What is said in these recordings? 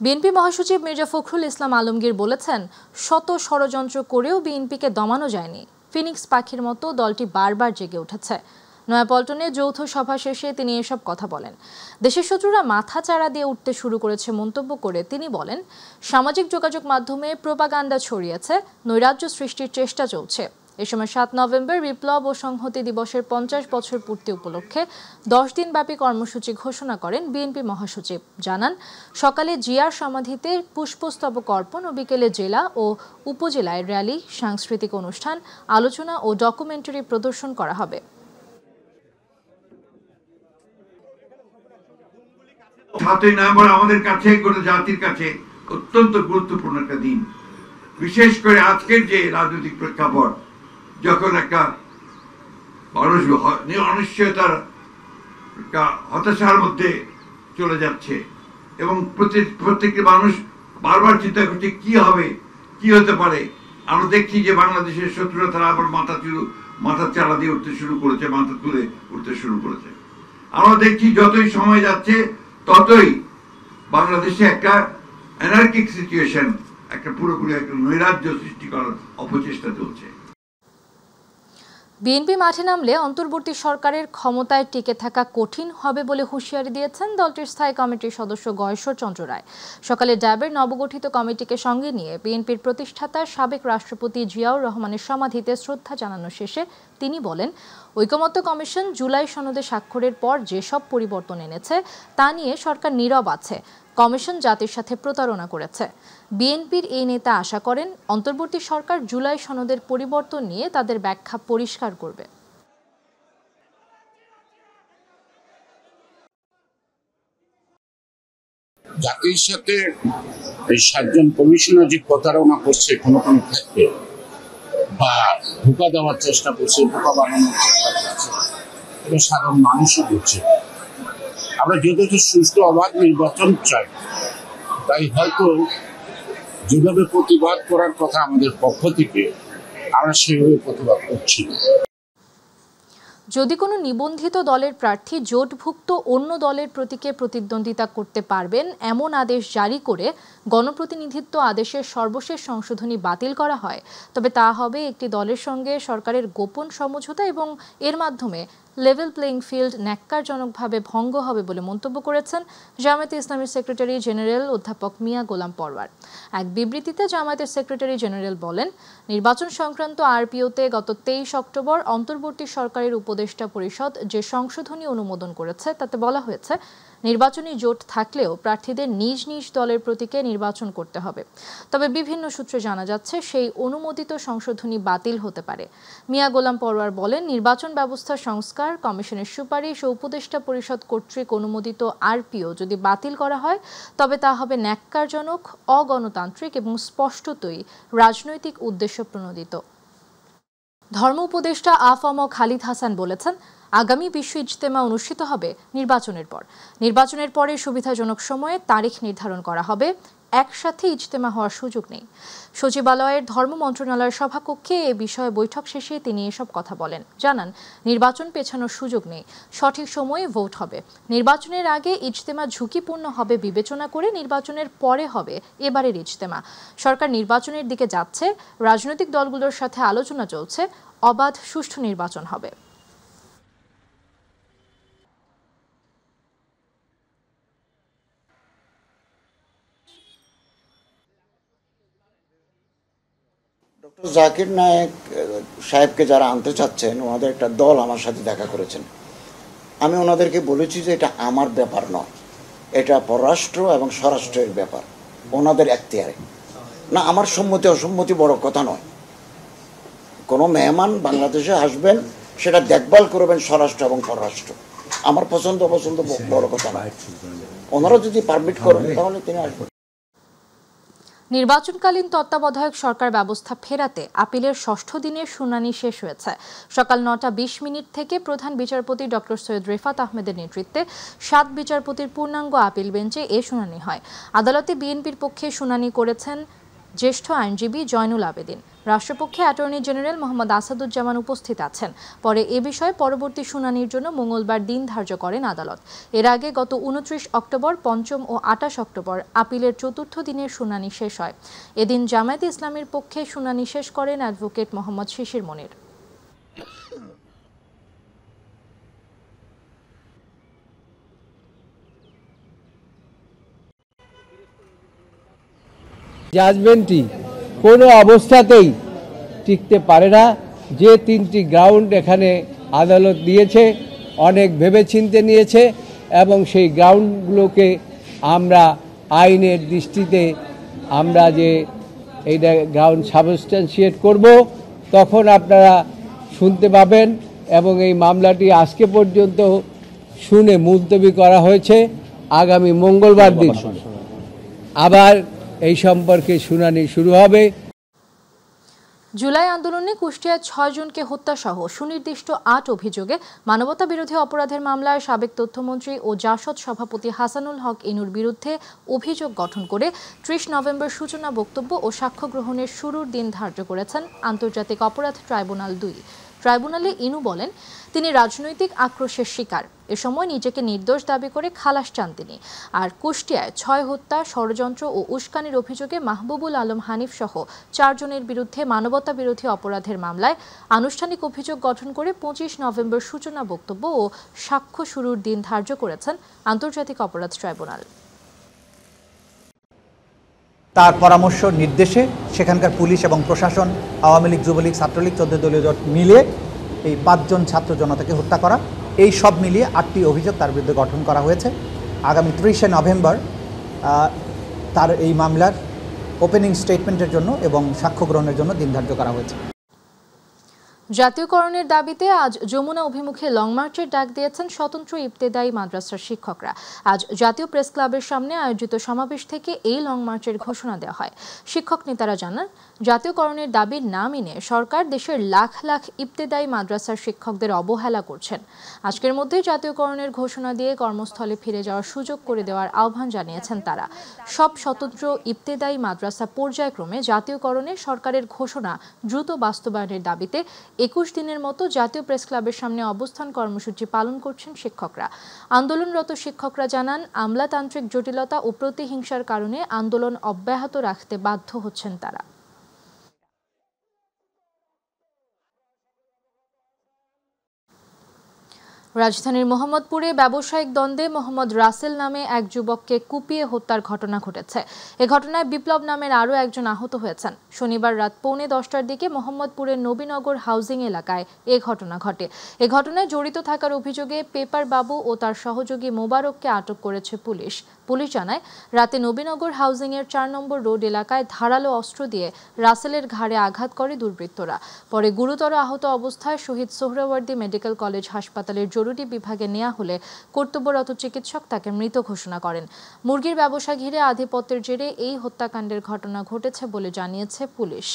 BNP মহাসচিব মির্জা ফখরুল ইসলাম আলমগীর বলেছেন, শত ষড়যন্ত্র করেও বিএনপিকে দমানো যায়নি। ফিনিক্স পাখির মতো দলটি বারবার জেগে উঠেছে। নয়াপল্টনে যৌথ সভা শেষে তিনি এসব কথা বলেন। দেশের শত্রুরা মাথা চাড়া দিয়ে উঠতে শুরু করেছে মন্তব্য করে তিনি বলেন, সামাজিক যোগাযোগ মাধ্যমে প্রোপাগান্ডা ছড়িয়েছে, নৈরাজ্য সৃষ্টির চেষ্টা চলছে। এ সময় 7 নভেম্বর বিপ্লব ও সংহতি দিবসের 50 বছর পূর্তি উপলক্ষে 10 দিনব্যাপী কর্মসূচি ঘোষণা করেন বিএনপি মহাসচিব। জানান, সকালে জিয়ার সমাধিতে পুষ্পস্তবক অর্পণ ও বিকেলে জেলা ও উপজেলায় র্যালি, সাংস্কৃতিক অনুষ্ঠান, আলোচনা ও ডকুমেন্টারি প্রদর্শন করা হবে। 7 নভেম্বর আমাদের কাছে, গোটা জাতির কাছে অত্যন্ত গুরুত্বপূর্ণ একটা দিন। বিশেষ করে আজকের যে রাজনৈতিক প্রেক্ষাপট, যখন একটা মানুষ অনিশ্চয়তার হতাশার মধ্যে চলে যাচ্ছে এবং প্রত্যেকটি মানুষ বারবার চিন্তা করছে কি হবে, কি হতে পারে। আমরা দেখছি যে বাংলাদেশের শত্রুরা তারা আবার মাথা চালা দিয়ে উঠতে শুরু করেছে, মাথা তুলে উঠতে শুরু করেছে। আমরা দেখছি যতই সময় যাচ্ছে ততই বাংলাদেশে একটা অ্যানার্কিক সিচুয়েশন, একটা পুরোপুরি একটা নৈরাজ্য সৃষ্টি করার অপচেষ্টা চলছে। বিএনপি মাঠে নামলে অন্তর্বর্তী সরকারের ক্ষমতায় টিকে থাকা কঠিন হবে বলে হুঁশিয়ারি দিয়েছেন দলটির স্থায়ী কমিটির সদস্য গয়েশ্বর চন্দ্র রায়। সকালে ড্যাবের নবগঠিত কমিটিকে সঙ্গে নিয়ে বিএনপির প্রতিষ্ঠাতা সাবেক রাষ্ট্রপতি জিয়াউর রহমানের সমাধিতে শ্রদ্ধা জানানো শেষে তিনি বলেন, ঐকমত্য কমিশন জুলাই সনদে স্বাক্ষরের পর যেসব পরিবর্তন এনেছে তা নিয়ে সরকার নীরব আছে। কমিশন জাতির সাথে প্রতারণা করেছে। বিএনপির এই নেতা আশা করেন, অন্তর্বর্তী সরকার জুলাই সনদের পরিবর্তন নিয়ে তাদের ব্যাখ্যা পরিষ্কার করবে। জাতির সাথে এই 7 জন কমিশনার যে প্রতারণা করছে কোনো ক্ষেত্রে, বা ধোঁকা দেওয়ার চেষ্টা করছে, ধোঁকা বানানোর চেষ্টা করছে, এটা সাধারণ মানুষই করছে। আমরা যথেষ্ট সুষ্ঠু অবাধ নির্বাচন চাই, তাই হয়তো যেভাবে প্রতিবাদ করার কথা আমাদের পক্ষ থেকে, আমরা সেভাবে প্রতিবাদ করছি। যদি কোনো নিবন্ধিত দলের প্রার্থী জোটভুক্ত অন্য দলের প্রতীকে প্রতিদ্বন্দ্বিতা করতে পারবেন এমন আদেশ জারি করে গণপ্রতিনিধিত্ব আদেশের সর্বশেষ সংশোধনী বাতিল করা হয়, তবে তা হবে একটি দলের সঙ্গে সরকারের গোপন সমঝোতা এবং এর মাধ্যমে লেভেল প্লেইং ফিল্ড ন্যাক্কারজনকভাবে ভঙ্গ হবে বলে মন্তব্য করেছেন জামায়াতে ইসলামীর সেক্রেটারি জেনারেল অধ্যাপক মিয়া গোলাম পরওয়ার। এক বিবৃতিতে জামায়াতের সেক্রেটারি জেনারেল বলেন, নির্বাচন সংক্রান্ত আরপিওতে গত 23 অক্টোবর অন্তর্বর্তী সরকারের উপদেষ্টা পরিষদ যে সংশোধনী অনুমোদন করেছে তাতে বলা হয়েছে, নির্বাচনী জোট থাকলেও প্রার্থীদের নিজ নিজ দলের প্রতীকে নির্বাচন করতে হবে। তবে বিভিন্ন সূত্রে জানা যাচ্ছে সেই অনুমোদিত সংশোধনী বাতিল হতে পারে। মিয়া গোলাম পরওয়ার বলেন, নির্বাচন ব্যবস্থা সংস্কার কমিশনের সুপারিশ ও উপদেষ্টা পরিষদ কর্তৃক অনুমোদিত আরপিও যদি বাতিল করা হয় তবে তা হবে ন্যাক্কারজনক, অগণতান্ত্রিক এবং স্পষ্টতই রাজনৈতিক উদ্দেশ্য প্রণোদিত। ধর্ম উপদেষ্টা আফম খালিদ হাসান বলেছেন, আগামী বিশ্ব ইজতেমা অনুষ্ঠিত হবে নির্বাচনের পর। নির্বাচনের পরে সুবিধাজনক সময়ে তারিখ নির্ধারণ করা হবে। একসাথে ইজতেমা হওয়ার সুযোগ নেই। সচিবালয়ের ধর্ম মন্ত্রণালয়ের সভাকক্ষে এ বিষয়ে বৈঠক শেষে তিনি এসব কথা বলেন। জানান, নির্বাচন পেছানোর সুযোগ নেই, সঠিক সময়ে ভোট হবে। নির্বাচনের আগে ইজতেমা ঝুঁকিপূর্ণ হবে বিবেচনা করে নির্বাচনের পরে হবে এবারের ইজতেমা। সরকার নির্বাচনের দিকে যাচ্ছে, রাজনৈতিক দলগুলোর সাথে আলোচনা চলছে, অবাধ সুষ্ঠু নির্বাচন হবে। ডক্টর জাকির নায়েক সাহেবকে যারা আনতে চাচ্ছেন, ওনাদের একটা দল আমার সাথে দেখা করেছেন। আমি ওনাদেরকে বলেছি যে এটা আমার ব্যাপার নয়, এটা পররাষ্ট্র এবং স্বরাষ্ট্রের ব্যাপার, ওনাদের এখতিয়ারে না। আমার সম্মতি অসম্মতি বড় কথা নয়। কোনো মেহমান বাংলাদেশে আসবেন, সেটা দেখভাল করবেন স্বরাষ্ট্র এবং পররাষ্ট্র। আমার পছন্দ অপছন্দ বড় কথা নয়। ওনারা যদি পারমিট করেন তাহলে তিনি আসবেন। নির্বাচনকালীন তত্ত্বাবধায়ক সরকার ব্যবস্থা ফেরাতে আপিলের 6ষ্ঠ দিনের শুনানি শেষ হয়েছে। সকাল 9:20 থেকে প্রধান বিচারপতি ডক্টর সৈয়দ রেফাত আহমেদের নেতৃত্বে 7 বিচারপতির পূর্ণাঙ্গ আপিল বেঞ্চে এ শুনানি হয়। আদালতে বিএনপির পক্ষে শুনানি করেছেন জ্যেষ্ঠ আইনজীবী জয়নুল আবেদিন। রাষ্ট্রপক্ষে অ্যাটর্নি জেনারেল মোহাম্মদ আসাদুজ্জামান উপস্থিত আছেন। পরে এ বিষয়ে পরবর্তী শুনানির জন্য মঙ্গলবার দিন ধার্য করেন আদালত। এর আগে গত 29 অক্টোবর, 5ম ও 28 অক্টোবর আপিলের 4র্থ দিনের শুনানি শেষ হয়। এদিন জামায়াতে ইসলামীর পক্ষে শুনানি শেষ করেন অ্যাডভোকেট মোহাম্মদ শিশির মনির। জাজমেন্টটি কোনো অবস্থাতেই টিকতে পারে না। যে 3টি গ্রাউন্ড এখানে আদালত দিয়েছে, অনেক ভেবেচিন্তে নিয়েছে এবং সেই গ্রাউন্ডগুলোকে আমরা আইনের দৃষ্টিতে আমরা যে এইটা গ্রাউন্ড সাবস্ট্যান্সিয়েট করব, তখন আপনারা শুনতে পাবেন। এবং এই মামলাটি আজকে পর্যন্ত শুনে মুলতবি করা হয়েছে। আগামী মঙ্গলবার দিন আবার এই সম্পর্কে শুনানি শুরু হবে। জুলাই আন্দোলনে কুষ্টিয়ায় 6 জনকে হত্যা সহ সুনির্দিষ্ট 8 অভিযোগে মানবতা বিরোধী অপরাধের মামলায় সাবেক তথ্যমন্ত্রী ও জাসদ সভাপতি হাসানুল হক ইনুর বিরুদ্ধে অভিযোগ গঠন করে 30 নভেম্বর সূচনা বক্তব্য ও সাক্ষ্য গ্রহণের শুরুর দিন ধার্য করেছেন আন্তর্জাতিক অপরাধ ট্রাইব্যুনাল 2। ট্রাইব্যুনালে ইনু বলেন, তিনি রাজনৈতিক আক্রোশের শিকার। এ সময় নিজেকে নির্দোষ দাবি করে খালাস চান তিনি। আর কুষ্টিয়ায় 6 হত্যা, ষড়যন্ত্র ও উস্কানির অভিযোগে মাহবুবুল আলম হানিফ সহ 4 জনের বিরুদ্ধে মানবতা বিরোধী অপরাধের মামলায় আনুষ্ঠানিক অভিযোগ গঠন করে 25 নভেম্বর সূচনা বক্তব্য ও সাক্ষ্য শুরুর দিন ধার্য করেছেন আন্তর্জাতিক অপরাধ ট্রাইব্যুনাল। তার পরামর্শ নির্দেশে সেখানকার পুলিশ এবং প্রশাসন, আওয়ামী লীগ, যুবলীগ, ছাত্রলীগ, 14 দলীয় জোট মিলিয়ে এই 5 জন ছাত্র জনতাকে হত্যা করা, এই সব মিলিয়ে 8টি অভিযোগ তার বিরুদ্ধে গঠন করা হয়েছে। আগামী 30 নভেম্বর তার এই মামলার ওপেনিং স্টেটমেন্টের জন্য এবং সাক্ষ্য গ্রহণের জন্য দিন ধার্য করা হয়েছে। জাতীয়করণের দাবিতে আজ যমুনা অভিমুখে লং মার্চের ডাক দিয়েছেন স্বতন্ত্র ইবতেদায়ী মাদ্রাসার শিক্ষকরা। আজ জাতীয় প্রেস ক্লাবের সামনে আয়োজিত সমাবেশ থেকে এই লং মার্চের ঘোষণা দেওয়া হয়। শিক্ষক নেতারা জানান, জাতীয়করণের দাবি না মেনে সরকার দেশের লাখ লাখ ইবতেদায়ী মাদ্রাসার শিক্ষকদের অবহেলা করছেন। আজকের মধ্যে জাতীয়করণের ঘোষণা দিয়ে কর্মস্থলে ফিরে যাওয়ার সুযোগ করে দেওয়ার আহ্বান জানিয়েছেন তারা। সব স্বতন্ত্র ইবতেদায়ী মাদ্রাসা পর্যায়ক্রমে জাতীয়করণে সরকারের ঘোষণা দ্রুত বাস্তবায়নের দাবিতে 21 দিনের মতো জাতীয় প্রেস ক্লাবের সামনে অবস্থান কর্মসূচি পালন করছেন শিক্ষকরা। আন্দোলনরত শিক্ষকরা জানান, আমলাতান্ত্রিক জটিলতা ও প্রতিহিংসার কারণে আন্দোলন অব্যাহত রাখতে বাধ্য হচ্ছেন তারা। রাজধানীর মোহাম্মদপুরে ব্যবসায়িক দ্বন্দ্বে মোহাম্মদ রাসেল নামে এক যুবককে কুপিয়ে হত্যার ঘটনা ঘটেছে। এ ঘটনায় বিপ্লব নামের আরও একজন আহত হয়েছেন। শনিবার রাত 9:45টার দিকে মোহাম্মদপুরের নবীনগর হাউজিং এলাকায় এ ঘটনা ঘটে। এ ঘটনায় জড়িত থাকার অভিযোগে পেপার বাবু ও তার সহযোগী মোবারককে আটক করেছে পুলিশ। পুলিশ জানায়, রাতে নবীনগর হাউজিংয়ের 4 নম্বর রোড এলাকায় ধারালো অস্ত্র দিয়ে রাসেলের ঘাড়ে আঘাত করে দুর্বৃত্তরা। পরে গুরুতর আহত অবস্থায় শহীদ সোহরাওয়ার্দী মেডিকেল কলেজ হাসপাতালের জরুরি বিভাগে নেওয়া হলে কর্তব্যরত চিকিৎসক তাকে মৃত ঘোষণা করেন। মুরগির ব্যবসা ঘিরে আধিপত্যের জেরে এই হত্যাকাণ্ডের ঘটনা ঘটেছে বলে জানিয়েছে পুলিশ।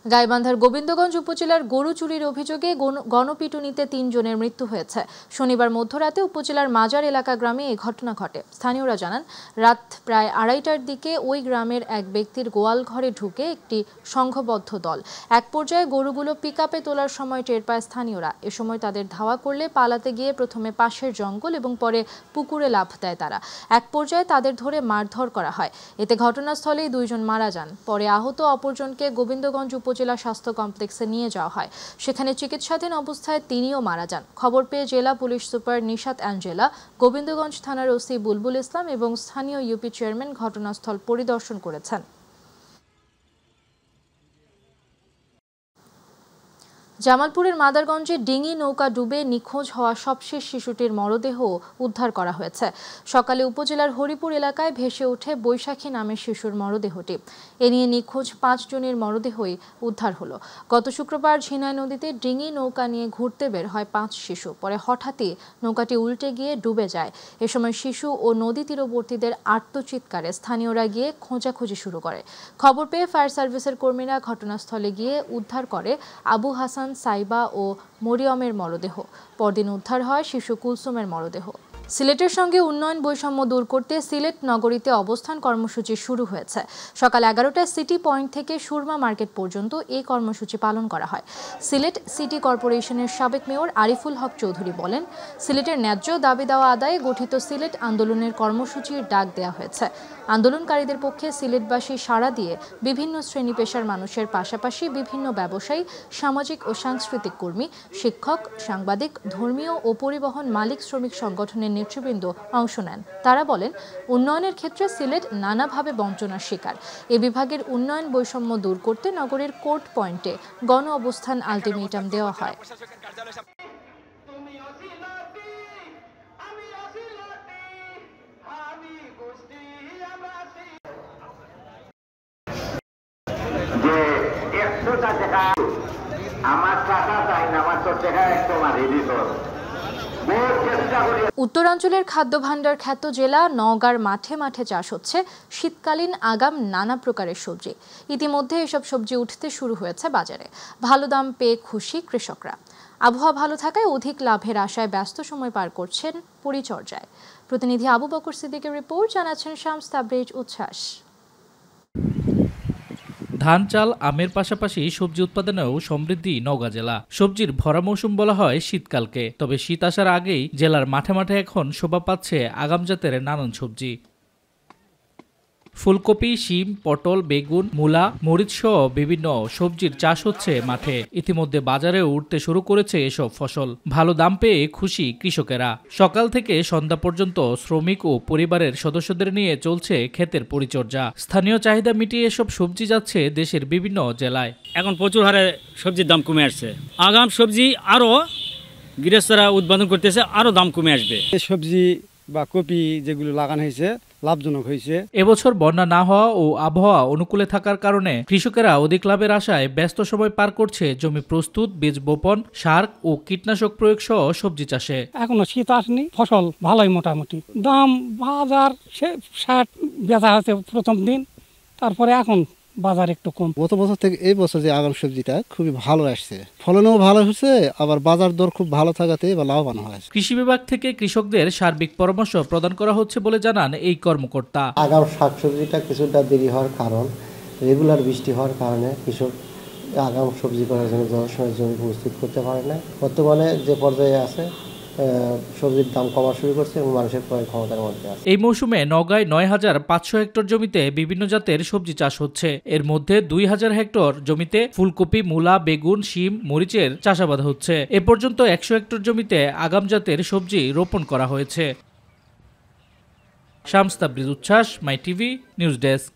গাইবান্ধার গোবিন্দগঞ্জ উপজেলার গরু চুরির অভিযোগে গণপিটুনিতে 3 জনের মৃত্যু হয়েছে। শনিবার মধ্যরাতে উপজেলার মাজার এলাকা গ্রামে এই ঘটনা ঘটে। স্থানীয়রা জানান, রাত প্রায় 2:30টার দিকে ওই গ্রামের এক ব্যক্তির গোয়াল ঘরে ঢুকে একটি সংঘবদ্ধ দল। এক পর্যায়ে গরুগুলো পিকআপে তোলার সময় টের পায় স্থানীয়রা। এ সময় তাদের ধাওয়া করলে পালাতে গিয়ে প্রথমে পাশের জঙ্গল এবং পরে পুকুরে লাফ দেয় তারা। এক পর্যায়ে তাদের ধরে মারধর করা হয়। এতে ঘটনাস্থলেই 2 জন মারা যান। পরে আহত অপরজনকে গোবিন্দগঞ্জ উপজেলা স্বাস্থ্য কমপ্লেক্সে নিয়ে যাওয়া হয়। সেখানে চিকিৎসাধীন অবস্থায় তিনিও মারা যান। খবর পেয়ে জেলা police super Nishat Angela, Gobindaganj থানার ওসি বুলবুল ইসলাম এবং স্থানীয় ইউপি চেয়ারম্যান ঘটনাস্থল পরিদর্শন করেছেন। জামালপুরের মাদারগঞ্জে ডিঙি নৌকা ডুবে নিখোঁজ হওয়া সবশেষ শিশুটির মরদেহ উদ্ধার করা হয়েছে। সকালে উপজেলার হরিপুর এলাকায় ভেসে ওঠে বৈশাখী নামের শিশুর মরদেহটি। এ নিয়ে নিখোঁজ 5 জনের মরদেহই উদ্ধার হলো। গত শুক্রবার ঝিনাই নদীতে ডিঙি নৌকা নিয়ে ঘুরতে বের হয় 5 শিশু। পরে হঠাৎই নৌকাটি উল্টে গিয়ে ডুবে যায়। এ সময় শিশু ও নদী তীরবর্তীদের আর্তচিৎকারে স্থানীয়রা গিয়ে খোঁজাখুঁজি শুরু করে। খবর পেয়ে ফায়ার সার্ভিসের কর্মীরা ঘটনাস্থলে গিয়ে উদ্ধার করে আবু হাসান রোকসান, সাইবা ও মরিয়মের মরদেহ। পরদিন উদ্ধার হয় শিশু কুলসুমের মরদেহ। সিলেটের সঙ্গে উন্নয়ন বৈষম্য দূর করতে সিলেট নগরীতে অবস্থান কর্মসূচি শুরু হয়েছে। সকাল 11টায় সিটি পয়েন্ট থেকে সুরমা মার্কেট পর্যন্ত এই কর্মসূচি পালন করা হয়। সিলেট সিটি কর্পোরেশনের সাবেক মেয়র আরিফুল হক চৌধুরী বলেন, সিলেটের ন্যায্য দাবি দেওয়া আদায়ে গঠিত সিলেট আন্দোলনের কর্মসূচির ডাক দেওয়া হয়েছে। আন্দোলনকারীদের পক্ষে সিলেটবাসী সাড়া দিয়ে বিভিন্ন শ্রেণী পেশার মানুষের পাশাপাশি বিভিন্ন ব্যবসায়ী, সামাজিক ও সাংস্কৃতিক কর্মী, শিক্ষক, সাংবাদিক, ধর্মীয় ও পরিবহন মালিক শ্রমিক সংগঠনের নেতৃবৃন্দ অংশ নেন। তারা বলেন, উন্নয়নের ক্ষেত্রে সিলেট নানাভাবে বঞ্চনার শিকার। এ বিভাগের উন্নয়ন বৈষম্য দূর করতে নগরের কোর্ট পয়েন্টে গণ অবস্থান আলটিমেটাম দেওয়া হয়। উত্তরাঞ্চলের খাদ্য ভাণ্ডার খ্যাত জেলা নওগাঁর মাঠে মাঠে চাষ হচ্ছে শীতকালীন আগাম নানা প্রকারের সবজি। ইতিমধ্যে এসব সবজি উঠতে শুরু হয়েছে বাজারে। ভালো দাম পেয়ে খুশি কৃষকরা। আবহাওয়া ভালো থাকায় অধিক লাভের আশায় ব্যস্ত সময় পার করছেন পরিচর্যায়। প্রতিনিধি আবু বকর সিদ্দিকের রিপোর্ট, জানাচ্ছেন শামস তাবরেজ উচ্ছ্বাস। ধান, চাল, আমের পাশাপাশি সবজি উৎপাদনেও সমৃদ্ধি নওগাঁ জেলা। সবজির ভরা মৌসুম বলা হয় শীতকালকে, তবে শীত আসার আগেই জেলার মাঠে মাঠে এখন শোভা পাচ্ছে আগাম জাতের নানান সবজি। ফুলকপি, শিম, পটল, বেগুন, মূলা, মরিচ সহ বিভিন্ন সবজির চাষ হচ্ছে মাঠে। ইতিমধ্যে বাজারেও উঠতে শুরু করেছে এসব ফসল। ভালো দাম পেয়ে খুশি কৃষকেরা। সকাল থেকে সন্ধ্যা পর্যন্ত শ্রমিক ও পরিবারের সদস্যদের নিয়ে চলছে ক্ষেতের পরিচর্যা। স্থানীয় চাহিদা মিটিয়ে এসব সবজি যাচ্ছে দেশের বিভিন্ন জেলায়। এখন প্রচুর হারে সবজির দাম কমে আসছে। আগাম সবজি আরও গৃহস্থরা উৎপাদন করতেছে, আরও দাম কমে আসবে। সবজি বা কপি যেগুলো লাগানো হয়েছে লাভজনক হয়েছে। এবছর বন্যা না হওয়া ও আবহাওয়া অনুকূলে থাকার কারণে কৃষকেরা অধিক লাভের আশায় ব্যস্ত সময় পার করছে জমি প্রস্তুত, বীজ বপন, সার ও কীটনাশক প্রয়োগ সহ সবজি চাষে। এখনো শীত আসেনি, ফসল ভালোই মোটামুটি। দাম বাজার 60 বেচা হচ্ছে প্রথম দিন, তারপরে এখন বাজার একটু কম। গত বছর থেকে এই বছর যে আগাম সবজিটা খুবই ভালো আসছে, ফলনও ভালো হচ্ছে, আবার বাজার দর খুব ভালো থাকাতে এবার লাভবান হয়েছে। কৃষি বিভাগ থেকে কৃষকদের সার্বিক পরামর্শ প্রদান করা হচ্ছে বলে জানান এই কর্মকর্তা। আগাম শাকসবজিটা কিছুটা দেরি হওয়ার কারণ রেগুলার বৃষ্টি হওয়ার কারণে কৃষক আগাম সবজি করার জন্য যথাসময়ে জমি প্রস্তুত করতে পারে না। বর্তমানে যে পর্যায়ে আছে সবজির দাম কমা শুরু করছে এবং মানুষের ক্রয় ক্ষমতার মধ্যে আছে। এই মৌসুমে নওগাঁয় ৯,৫০০ হেক্টর জমিতে বিভিন্ন জাতের সবজি চাষ হচ্ছে। এর মধ্যে ২,০০০ হেক্টর জমিতে ফুলকপি, মূলা, বেগুন, শিম, মরিচের চাষাবাদ হচ্ছে। এ পর্যন্ত ১০০ হেক্টর জমিতে আগাম জাতের সবজি রোপণ করা হয়েছে। শামস তাবরিজ উচ্ছ্বাস, মাই টিভি নিউজ ডেস্ক।